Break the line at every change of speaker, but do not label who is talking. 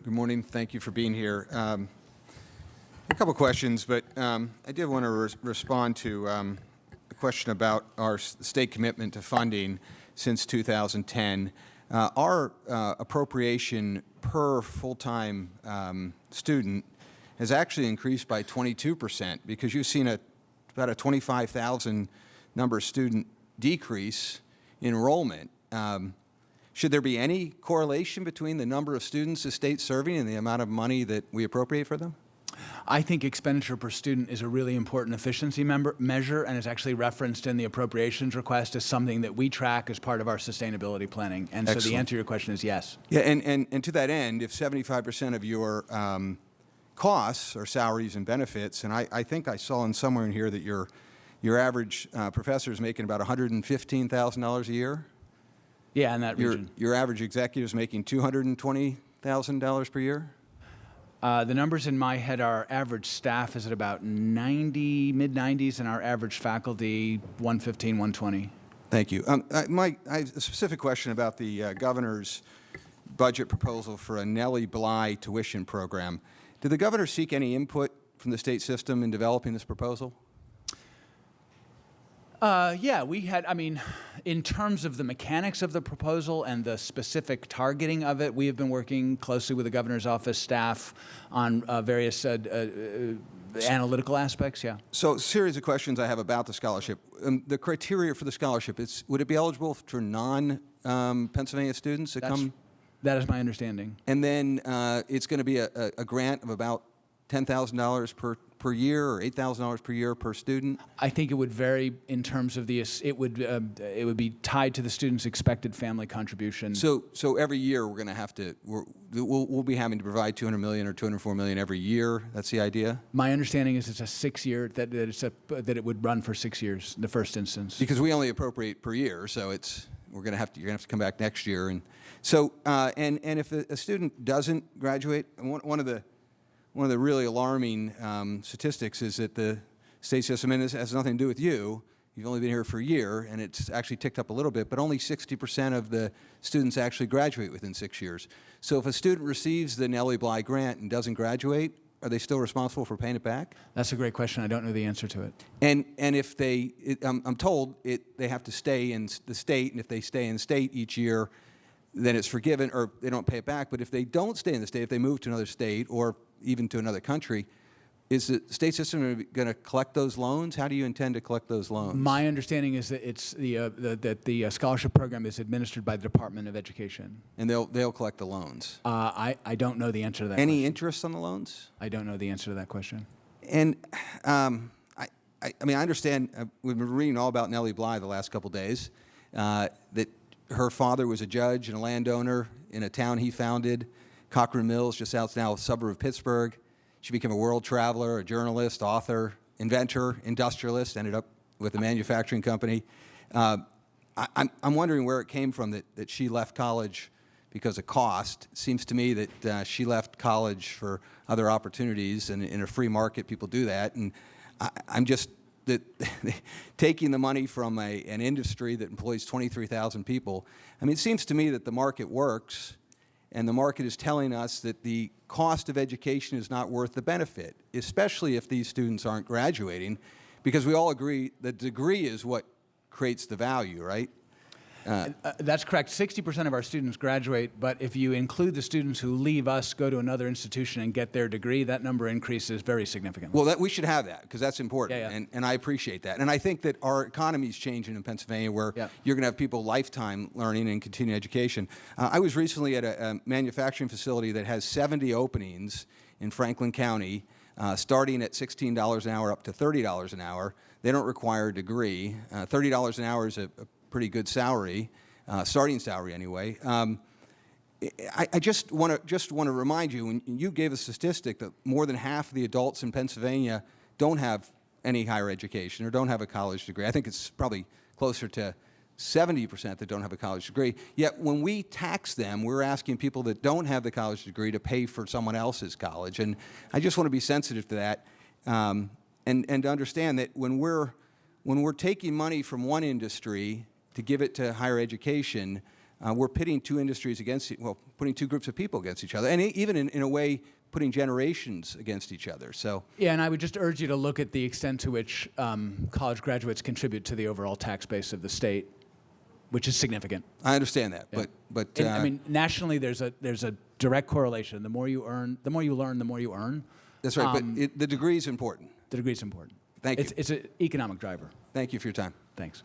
Good morning. Thank you for being here. A couple questions, but I did want to respond to a question about our state commitment to funding since 2010. Our appropriation per full-time student has actually increased by 22% because you've seen about a 25,000 number of student decrease in enrollment. Should there be any correlation between the number of students the state's serving and the amount of money that we appropriate for them?
I think expenditure per student is a really important efficiency measure, and is actually referenced in the appropriations request as something that we track as part of our sustainability planning. And
Excellent.
So the answer to your question is yes.
Yeah, and to that end, if 75% of your costs are salaries and benefits, and I think I saw somewhere in here that your average professor is making about $115,000 a year.
Yeah, in that region.
Your average executive is making $220,000 per year?
The numbers in my head, our average staff is at about 90, mid-90s, and our average faculty, 115, 120.
Thank you. I have a specific question about the governor's budget proposal for a Nellie Bly tuition program. Did the governor seek any input from the state system in developing this proposal?
Yeah, we had, I mean, in terms of the mechanics of the proposal and the specific targeting of it, we have been working closely with the governor's office staff on various analytical aspects, yeah.
So, series of questions I have about the scholarship. The criteria for the scholarship, would it be eligible for non-Pennsylvania students that come?
That is my understanding.
And then it's going to be a grant of about $10,000 per year or $8,000 per year per student?
I think it would vary in terms of it would be tied to the student's expected family contribution.
So every year we're going to have to, we'll be having to provide $200 million or $204 million every year. That's the idea?
My understanding is it's a 6-year, that it would run for 6 years, the first instance.
Because we only appropriate per year, so you're going to have to come back next year. And so, and if a student doesn't graduate, one of the really alarming statistics is that the state system, and this has nothing to do with you, you've only been here for a year, and it's actually ticked up a little bit, but only 60% of the students actually graduate within 6 years. So if a student receives the Nellie Bly grant and doesn't graduate, are they still responsible for paying it back?
That's a great question. I don't know the answer to it.
And if I'm told they have to stay in the state, and if they stay in the state each year, then it's forgiven, or they don't pay it back. But if they don't stay in the state, if they move to another state or even to another country, is the state system going to collect those loans? How do you intend to collect those loans?
My understanding is that it's that the scholarship program is administered by the Department of Education.
And they'll collect the loans?
I don't know the answer to that
Any
question.
interest on the loans?
I don't know the answer to that question.
And I mean, I understand, we've been reading all about Nellie Bly the last couple days, that her father was a judge and a landowner in a town he founded, Cochrane Mills, just outside a suburb of Pittsburgh. She became a world traveler, a journalist, author, inventor, industrialist, ended up with a manufacturing company. I'm wondering where it came from that she left college because of cost. It seems to me that she left college for other opportunities, and in a free market, people do that. And I'm just taking the money from an industry that employs 23,000 people. I mean, it seems to me that the market works, and the market is telling us that the cost of education is not worth the benefit, especially if these students aren't graduating, because we all agree the degree is what creates the value, right?
That's correct. 60% of our students graduate, but if you include the students who leave us, go to another institution and get their degree, that number increases very significantly.
Well, we should have that, because that's important,
Yeah.
And I appreciate that. And I think that our economy is changing in Pennsylvania, where you're going to have people lifetime learning and continuing education. I was recently at a manufacturing facility that has 70 openings in Franklin County, starting at $16 an hour up to $30 an hour. They don't require a degree. $30 an hour is a pretty good salary, starting salary anyway. I just want to remind you, when you gave a statistic that more than half of the adults in Pennsylvania don't have any higher education or don't have a college degree. I think it's probably closer to 70% that don't have a college degree. Yet when we tax them, we're asking people that don't have the college degree to pay for someone else's college. And I just want to be sensitive to that, and to understand that when we're taking money from one industry to give it to higher education, we're pitting two industries against, well, putting two groups of people against each other, and even in a way, putting generations against each other. So
Yeah, and I would just urge you to look at the extent to which college graduates contribute to the overall tax base of the state, which is significant.
I understand that,
Yeah.
but
And, I mean, nationally, there's a direct correlation. The more you earn, the more you learn, the more you earn.
that's right. But the degree is important.
The degree is important.
Thank you.
It's an economic driver.
Thank you for your time.
Thanks.